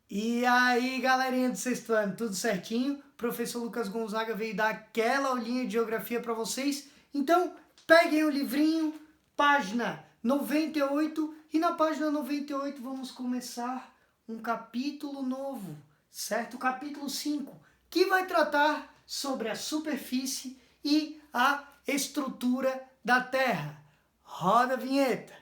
E aí, galerinha do sexto ano, tudo certinho? Professor Lucas Gonzaga veio dar aquela aulinha de geografia para vocês. Então, peguem o livrinho, página 98, e na página 98 vamos começar um capítulo novo, certo? O capítulo 5, que vai tratar sobre a superfície e a estrutura da Terra. Roda a vinheta.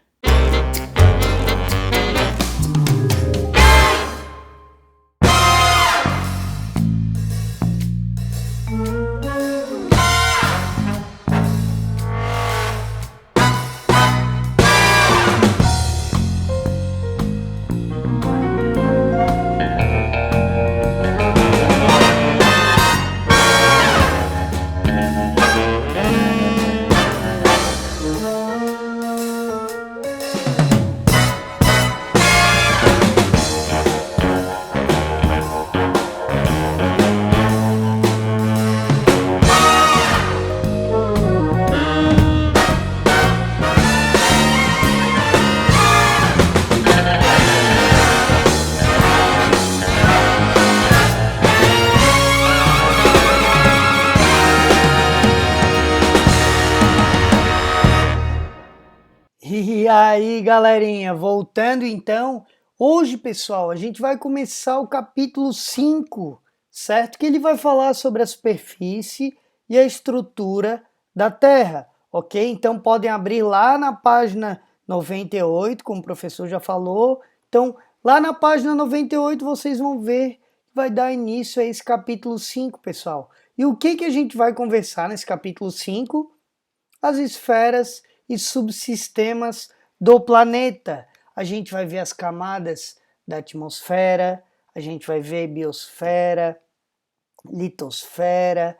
E aí, galerinha, voltando então, hoje, pessoal, a gente vai começar o capítulo 5, certo? Que ele vai falar sobre a superfície e a estrutura da Terra, ok? Então podem abrir lá na página 98, como o professor já falou. Então, lá na página 98 vocês vão ver que vai dar início a esse capítulo 5, pessoal. E o que a gente vai conversar nesse capítulo 5? As esferas e subsistemas do planeta. A gente vai ver as camadas da atmosfera, a gente vai ver biosfera, litosfera,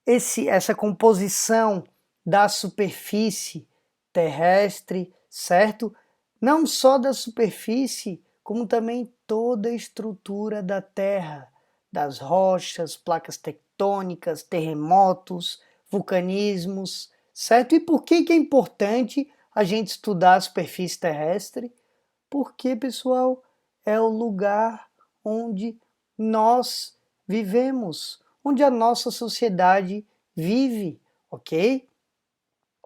essa composição da superfície terrestre, certo? Não só da superfície, como também toda a estrutura da Terra, das rochas, placas tectônicas, terremotos, vulcanismos, certo? E por que é importante a gente estudar a superfície terrestre? Porque, pessoal, é o lugar onde nós vivemos, onde a nossa sociedade vive, ok?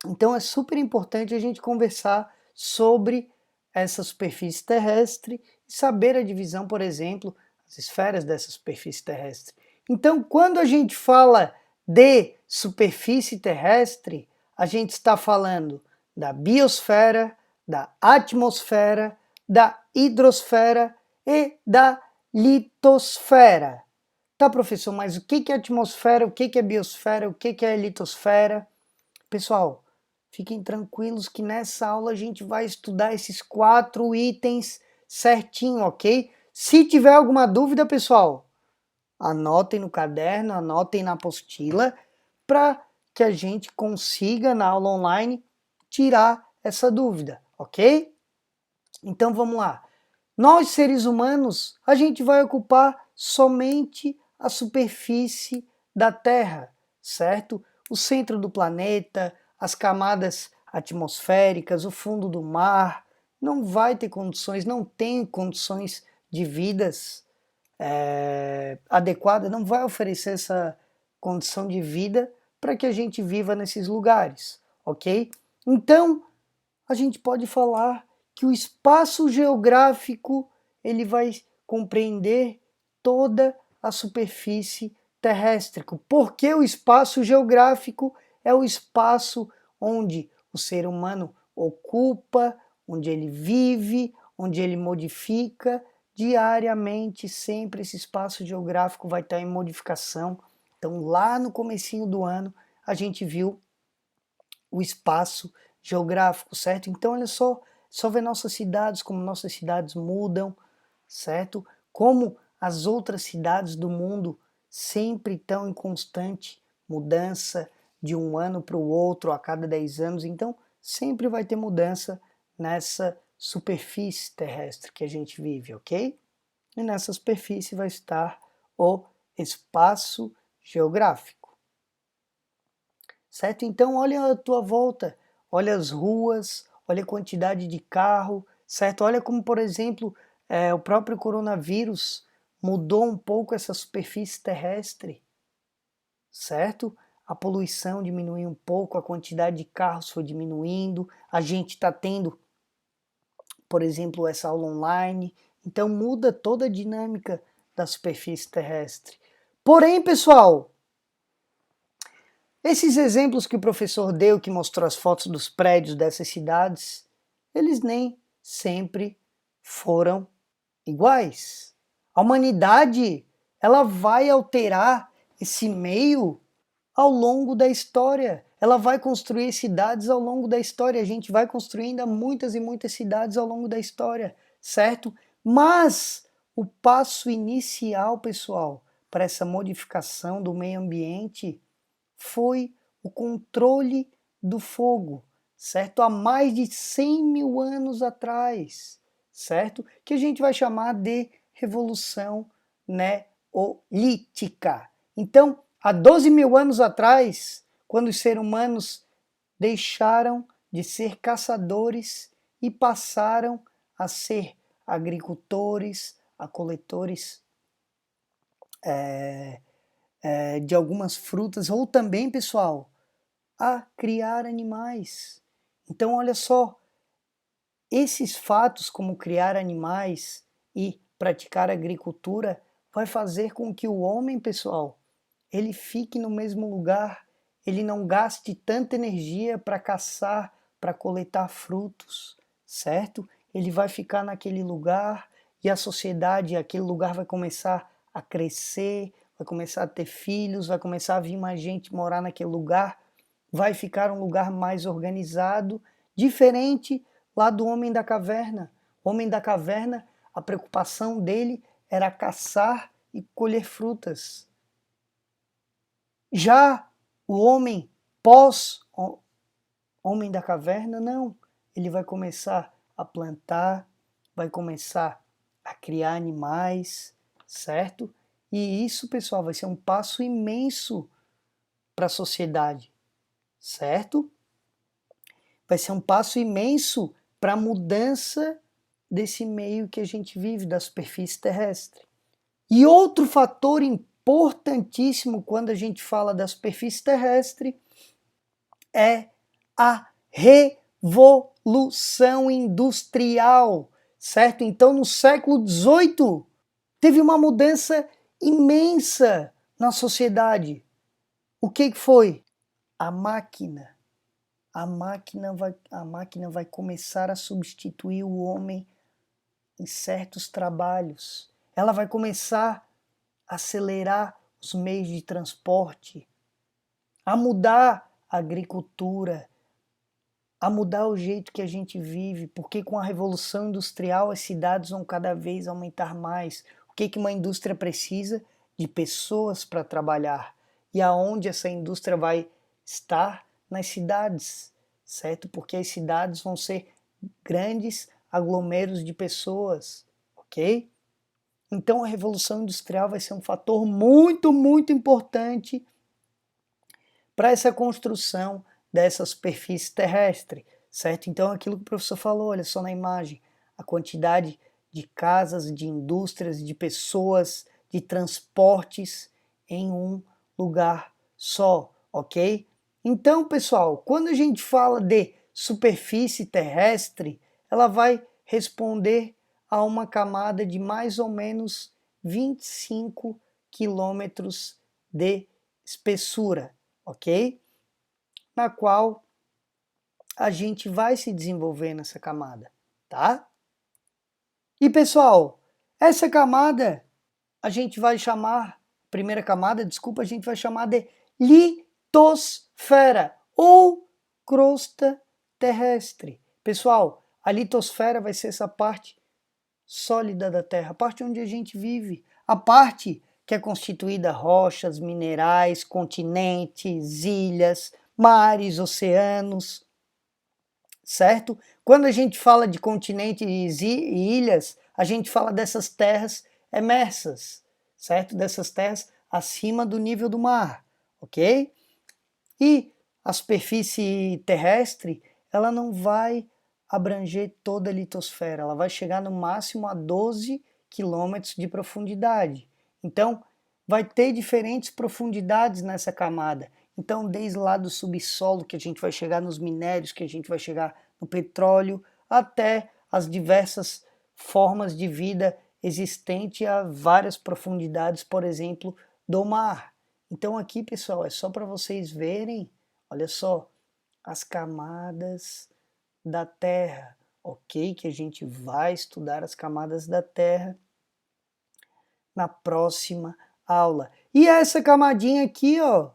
Então é super importante a gente conversar sobre essa superfície terrestre e saber a divisão, por exemplo, as esferas dessa superfície terrestre. Então, quando a gente fala de superfície terrestre, a gente está falando da biosfera, da atmosfera, da hidrosfera e da litosfera. Tá, professor, mas o que é atmosfera, o que é biosfera, o que é litosfera? Pessoal, fiquem tranquilos que nessa aula a gente vai estudar esses 4 itens certinho, ok? Se tiver alguma dúvida, pessoal, anotem no caderno, anotem na apostila, para que a gente consiga na aula online tirar essa dúvida, ok? Então vamos lá. Nós, seres humanos, a gente vai ocupar somente a superfície da Terra, certo? O centro do planeta, as camadas atmosféricas, o fundo do mar, não vai ter condições, não tem condições de vidas adequadas, não vai oferecer essa condição de vida para que a gente viva nesses lugares, ok? Então, a gente pode falar que o espaço geográfico ele vai compreender toda a superfície terrestre. Porque o espaço geográfico é o espaço onde o ser humano ocupa, onde ele vive, onde ele modifica diariamente, sempre esse espaço geográfico vai estar em modificação. Então, lá no comecinho do ano, a gente viu o espaço geográfico, certo? Então, olha só ver nossas cidades, como nossas cidades mudam, certo? Como as outras cidades do mundo sempre estão em constante mudança de um ano para o outro a cada 10 anos. Então, sempre vai ter mudança nessa superfície terrestre que a gente vive, ok? E nessa superfície vai estar o espaço geográfico. Certo? Então, olha a tua volta, olha as ruas, olha a quantidade de carro, certo? Olha como, por exemplo, o próprio coronavírus mudou um pouco essa superfície terrestre, certo? A poluição diminuiu um pouco, a quantidade de carros foi diminuindo, a gente está tendo, por exemplo, essa aula online, então muda toda a dinâmica da superfície terrestre. Porém, pessoal, esses exemplos que o professor deu, que mostrou as fotos dos prédios dessas cidades, eles nem sempre foram iguais. A humanidade, ela vai alterar esse meio ao longo da história. Ela vai construir cidades ao longo da história. A gente vai construir ainda muitas e muitas cidades ao longo da história, certo? Mas o passo inicial, pessoal, para essa modificação do meio ambiente foi o controle do fogo, certo? Há mais de 100 mil anos atrás, certo? Que a gente vai chamar de Revolução Neolítica. Então, há 12 mil anos atrás, quando os seres humanos deixaram de ser caçadores e passaram a ser agricultores, a coletores de algumas frutas, ou também, pessoal, a criar animais. Então, olha só, esses fatos, como criar animais e praticar agricultura, vai fazer com que o homem, pessoal, ele fique no mesmo lugar, ele não gaste tanta energia para caçar, para coletar frutos, certo? Ele vai ficar naquele lugar e a sociedade, aquele lugar vai começar a crescer, vai começar a ter filhos, vai começar a vir mais gente morar naquele lugar, vai ficar um lugar mais organizado, diferente lá do homem da caverna. O homem da caverna, a preocupação dele era caçar e colher frutas. Já o homem pós-homem da caverna, não. Ele vai começar a plantar, vai começar a criar animais, certo? E isso, pessoal, vai ser um passo imenso para a sociedade, certo? Vai ser um passo imenso para a mudança desse meio que a gente vive, da superfície terrestre. E outro fator importantíssimo quando a gente fala da superfície terrestre é a revolução industrial, certo? Então, no século XVIII, teve uma mudança imensa na sociedade. O que foi? A máquina. A máquina vai começar a substituir o homem em certos trabalhos. Ela vai começar a acelerar os meios de transporte, a mudar a agricultura, a mudar o jeito que a gente vive, porque com a revolução industrial as cidades vão cada vez aumentar mais. O que uma indústria precisa? De pessoas para trabalhar. E aonde essa indústria vai estar? Nas cidades, certo? Porque as cidades vão ser grandes aglomeros de pessoas, ok? Então a revolução industrial vai ser um fator muito, muito importante para essa construção dessa superfície terrestre, certo? Então aquilo que o professor falou, olha só na imagem, a quantidade de casas, de indústrias, de pessoas, de transportes em um lugar só, ok? Então, pessoal, quando a gente fala de superfície terrestre, ela vai responder a uma camada de mais ou menos 25 quilômetros de espessura, ok? Na qual a gente vai se desenvolver nessa camada, tá? E pessoal, essa camada a gente vai chamar, primeira camada, desculpa, a gente vai chamar de litosfera ou crosta terrestre. Pessoal, a litosfera vai ser essa parte sólida da Terra, a parte onde a gente vive, a parte que é constituída rochas, minerais, continentes, ilhas, mares, oceanos, certo? Quando a gente fala de continentes e ilhas, a gente fala dessas terras emersas, certo? Dessas terras acima do nível do mar, ok? E a superfície terrestre, ela não vai abranger toda a litosfera, ela vai chegar no máximo a 12 quilômetros de profundidade. Então, vai ter diferentes profundidades nessa camada. Então, desde lá do subsolo, que a gente vai chegar nos minérios, que a gente vai chegar no petróleo, até as diversas formas de vida existente a várias profundidades, por exemplo, do mar. Então aqui, pessoal, é só para vocês verem, olha só, as camadas da Terra, ok? Que a gente vai estudar as camadas da Terra na próxima aula. E essa camadinha aqui, ó,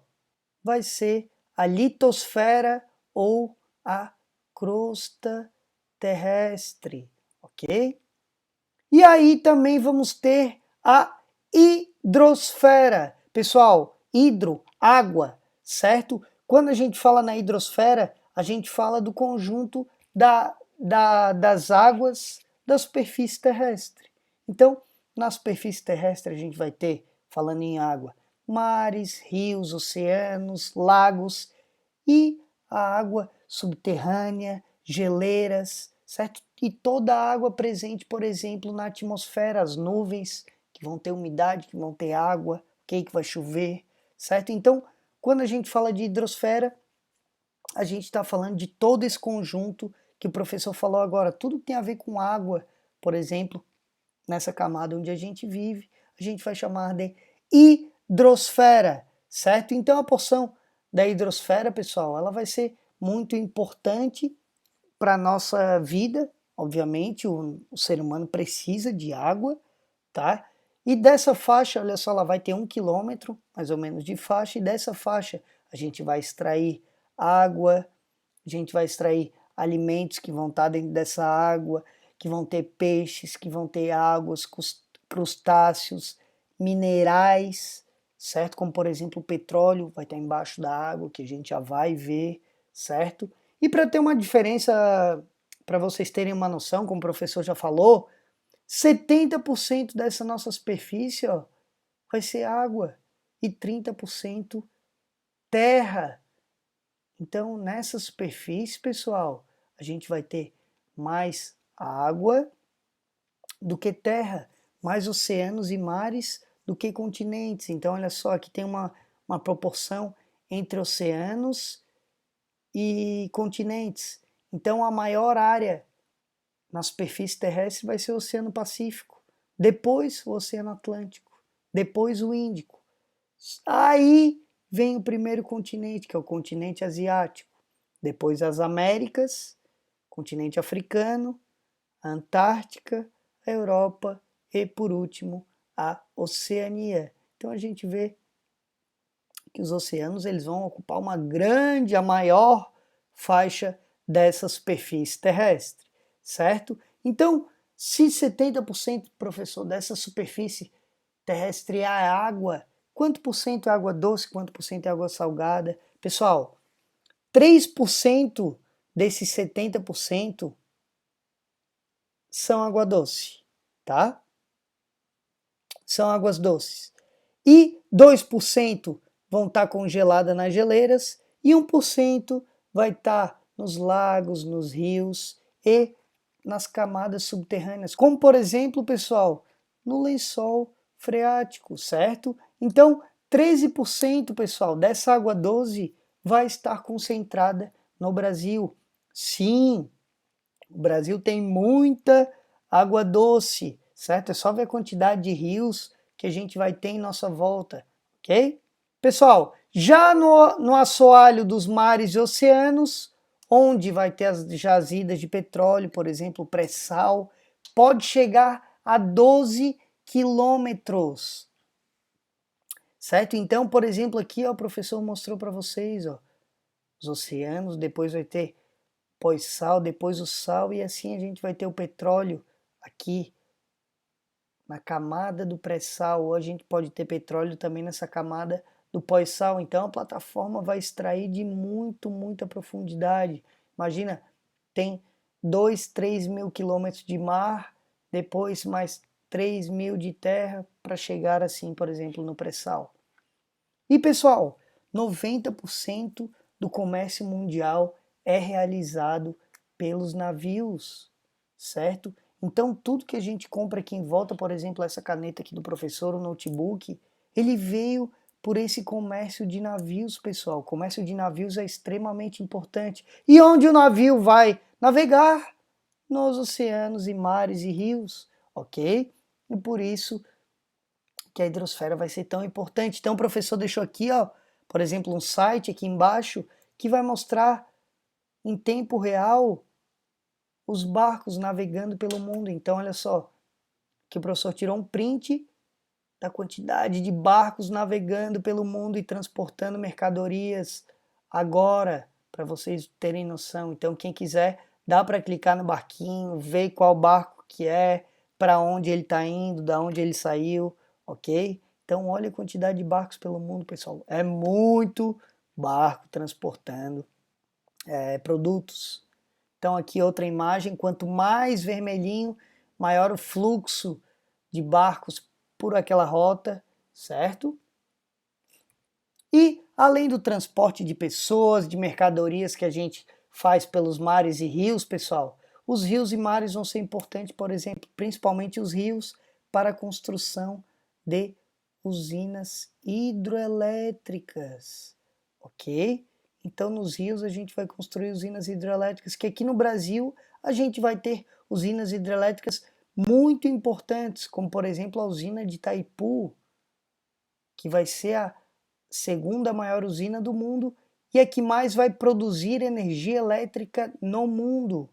vai ser a litosfera ou a crosta terrestre, ok? E aí também vamos ter a hidrosfera. Pessoal, hidro, água, certo? Quando a gente fala na hidrosfera, a gente fala do conjunto das águas da superfície terrestre. Então, na superfície terrestre a gente vai ter, falando em água, mares, rios, oceanos, lagos e a água subterrânea, geleiras, certo? E toda a água presente, por exemplo, na atmosfera, as nuvens que vão ter umidade, que vão ter água, ok? Que vai chover, certo? Então, quando a gente fala de hidrosfera, a gente está falando de todo esse conjunto que o professor falou agora, tudo que tem a ver com água, por exemplo, nessa camada onde a gente vive, a gente vai chamar de hidrosfera, certo? Então a porção da hidrosfera, pessoal, ela vai ser muito importante para a nossa vida, obviamente, o ser humano precisa de água, tá? E dessa faixa, olha só, ela vai ter 1 quilômetro, mais ou menos, de faixa, e dessa faixa a gente vai extrair água, a gente vai extrair alimentos que vão estar dentro dessa água, que vão ter peixes, que vão ter águas, crustáceos, minerais, certo? Como, por exemplo, o petróleo vai estar embaixo da água, que a gente já vai ver, certo? E para ter uma diferença, para vocês terem uma noção, como o professor já falou, 70% dessa nossa superfície, ó, vai ser água e 30% terra. Então, nessa superfície, pessoal, a gente vai ter mais água do que terra, mais oceanos e mares do que continentes. Então, olha só, aqui tem uma proporção entre oceanos e continentes. Então, a maior área na superfície terrestre vai ser o Oceano Pacífico, depois o Oceano Atlântico, depois o Índico. Aí vem o primeiro continente, que é o continente asiático, depois as Américas, continente africano, a Antártica, a Europa e, por último, a Oceania. Então a gente vê que os oceanos eles vão ocupar uma grande, a maior faixa dessa superfície terrestre, certo? Então, se 70%, professor, dessa superfície terrestre é água, quanto por cento é água doce, quanto por cento é água salgada? Pessoal, 3% desses 70% são água doce, tá? São águas doces. E 2% vão estar congeladas nas geleiras e 1% vai estar nos lagos, nos rios e nas camadas subterrâneas, como por exemplo, pessoal, no lençol freático, certo? Então, 13%, pessoal, dessa água doce vai estar concentrada no Brasil. Sim, o Brasil tem muita água doce, certo? É só ver a quantidade de rios que a gente vai ter em nossa volta, ok? Pessoal, já no assoalho dos mares e oceanos, onde vai ter as jazidas de petróleo, por exemplo, pré-sal, pode chegar a 12 quilômetros, certo? Então, por exemplo, aqui ó, o professor mostrou para vocês, ó, os oceanos, depois vai ter pós-sal, depois o sal, e assim a gente vai ter o petróleo aqui na camada do pré-sal, ou a gente pode ter petróleo também nessa camada do pós-sal. Então a plataforma vai extrair de muita profundidade. Imagina, tem 2, 3 mil quilômetros de mar, depois mais 3 mil de terra para chegar assim, por exemplo, no pré-sal. E pessoal, 90% do comércio mundial é realizado pelos navios, certo? Então, tudo que a gente compra aqui em volta, por exemplo, essa caneta aqui do professor, o notebook, ele veio por esse comércio de navios, pessoal. O comércio de navios é extremamente importante. E onde o navio vai navegar? Nos oceanos e mares e rios, ok? E por isso que a hidrosfera vai ser tão importante. Então o professor deixou aqui, ó, por exemplo, um site aqui embaixo que vai mostrar em tempo real os barcos navegando pelo mundo. Então olha só, que o professor tirou um print da quantidade de barcos navegando pelo mundo e transportando mercadorias agora, para vocês terem noção. Então quem quiser, dá para clicar no barquinho, ver qual barco que é, para onde ele está indo, da onde ele saiu, ok? Então olha a quantidade de barcos pelo mundo, pessoal. É muito barco transportando produtos. Então aqui outra imagem, quanto mais vermelhinho, maior o fluxo de barcos por aquela rota, certo? E além do transporte de pessoas, de mercadorias que a gente faz pelos mares e rios, pessoal, os rios e mares vão ser importantes, por exemplo, principalmente os rios, para a construção de usinas hidroelétricas, ok? Então nos rios a gente vai construir usinas hidrelétricas, que aqui no Brasil a gente vai ter usinas hidrelétricas muito importantes, como por exemplo a usina de Itaipu, que vai ser a segunda maior usina do mundo e a que mais vai produzir energia elétrica no mundo,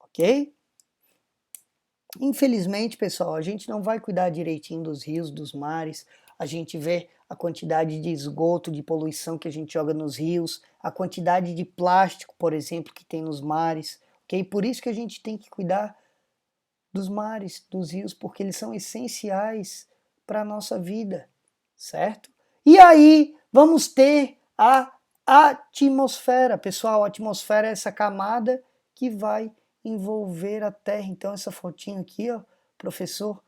ok? Infelizmente, pessoal, a gente não vai cuidar direitinho dos rios, dos mares, a gente vê a quantidade de esgoto, de poluição que a gente joga nos rios, a quantidade de plástico, por exemplo, que tem nos mares, ok? Por isso que a gente tem que cuidar dos mares, dos rios, porque eles são essenciais para a nossa vida, certo? E aí vamos ter a atmosfera. Pessoal, a atmosfera é essa camada que vai envolver a Terra. Então essa fotinho aqui, ó, o professor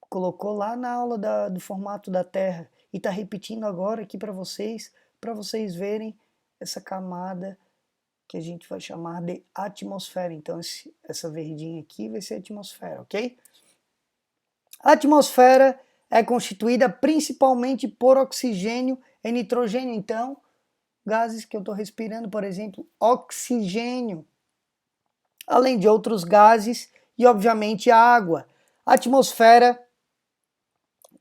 colocou lá na aula do formato da Terra e está repetindo agora aqui para vocês verem essa camada que a gente vai chamar de atmosfera. Então essa verdinha aqui vai ser a atmosfera, ok? A atmosfera é constituída principalmente por oxigênio e nitrogênio. Então, gases que eu estou respirando, por exemplo, oxigênio, além de outros gases e, obviamente, a água. A atmosfera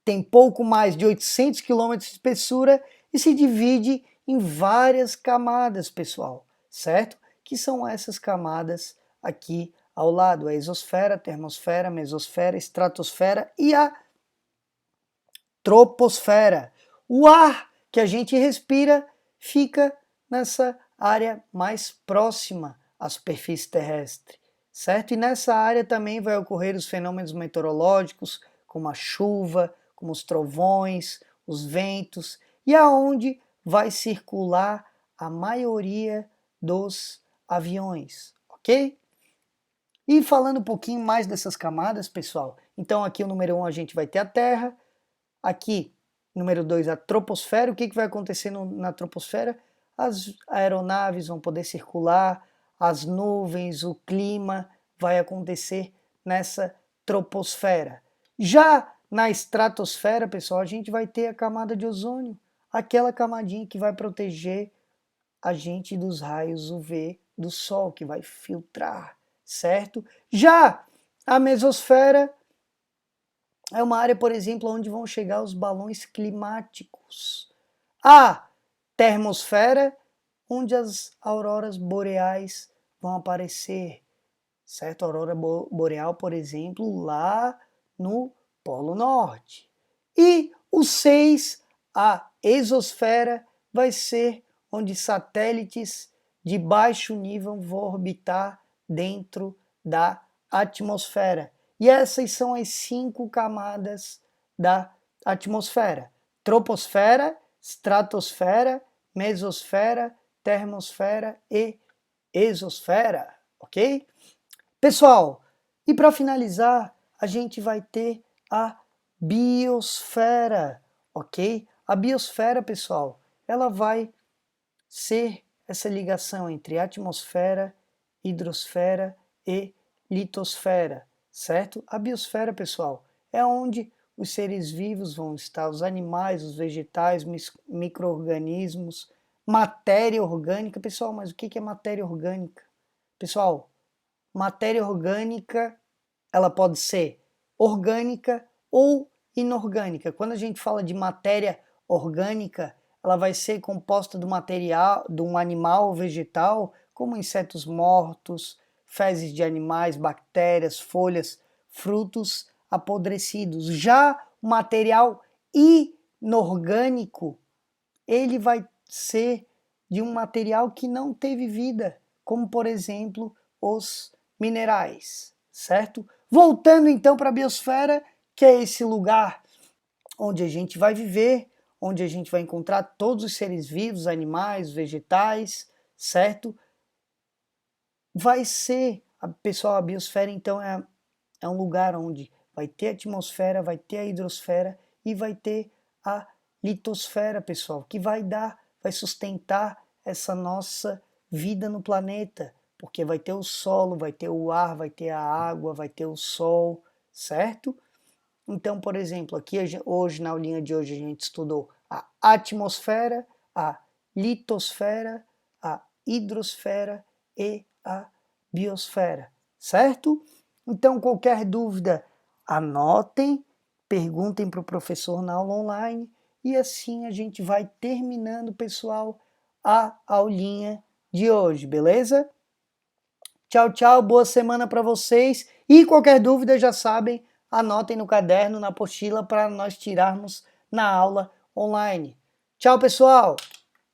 tem pouco mais de 800 quilômetros de espessura e se divide em várias camadas, pessoal, certo? Que são essas camadas aqui ao lado: a exosfera, a termosfera, a mesosfera, a estratosfera e a troposfera. O ar que a gente respira fica nessa área mais próxima à superfície terrestre, certo? E nessa área também vai ocorrer os fenômenos meteorológicos, como a chuva, como os trovões, os ventos, e aonde vai circular a maioria dos aviões, ok? E falando um pouquinho mais dessas camadas, pessoal, então aqui o número 1 a gente vai ter a Terra, aqui, número 2, a troposfera. O que vai acontecer na troposfera? As aeronaves vão poder circular, as nuvens, o clima vai acontecer nessa troposfera. Já na estratosfera, pessoal, a gente vai ter a camada de ozônio, aquela camadinha que vai proteger a gente dos raios UV do Sol, que vai filtrar, certo? Já a mesosfera é uma área, por exemplo, onde vão chegar os balões climáticos. A termosfera, onde as auroras boreais vão aparecer, certo? A aurora boreal, por exemplo, lá no Polo Norte. E o 6, a exosfera, vai ser onde satélites de baixo nível vão orbitar dentro da atmosfera. E essas são as 5 camadas da atmosfera: troposfera, estratosfera, mesosfera, termosfera e exosfera, ok? Pessoal, e para finalizar, a gente vai ter a biosfera, ok? A biosfera, pessoal, ela vai ser essa ligação entre atmosfera, hidrosfera e litosfera, certo? A biosfera, pessoal, é onde os seres vivos vão estar, os animais, os vegetais, micro-organismos, matéria orgânica. Pessoal, mas o que é matéria orgânica? Pessoal, matéria orgânica, ela pode ser orgânica ou inorgânica. Quando a gente fala de matéria orgânica, ela vai ser composta do material de um animal ou vegetal, como insetos mortos, fezes de animais, bactérias, folhas, frutos apodrecidos. Já o material inorgânico, ele vai ser de um material que não teve vida, como por exemplo os minerais, certo? Voltando então para a biosfera, que é esse lugar onde a gente vai viver, onde a gente vai encontrar todos os seres vivos, animais, vegetais, certo? Vai ser, pessoal, a biosfera então é um lugar onde vai ter a atmosfera, vai ter a hidrosfera e vai ter a litosfera, pessoal, que vai sustentar essa nossa vida no planeta, porque vai ter o solo, vai ter o ar, vai ter a água, vai ter o sol, certo? Então, por exemplo, aqui hoje, na aulinha de hoje, a gente estudou a atmosfera, a litosfera, a hidrosfera e a biosfera, certo? Então, qualquer dúvida, anotem, perguntem para o professor na aula online e assim a gente vai terminando, pessoal, a aulinha de hoje, beleza? Tchau, tchau, boa semana para vocês e qualquer dúvida já sabem, anotem no caderno, na apostila para nós tirarmos na aula online. Tchau, pessoal!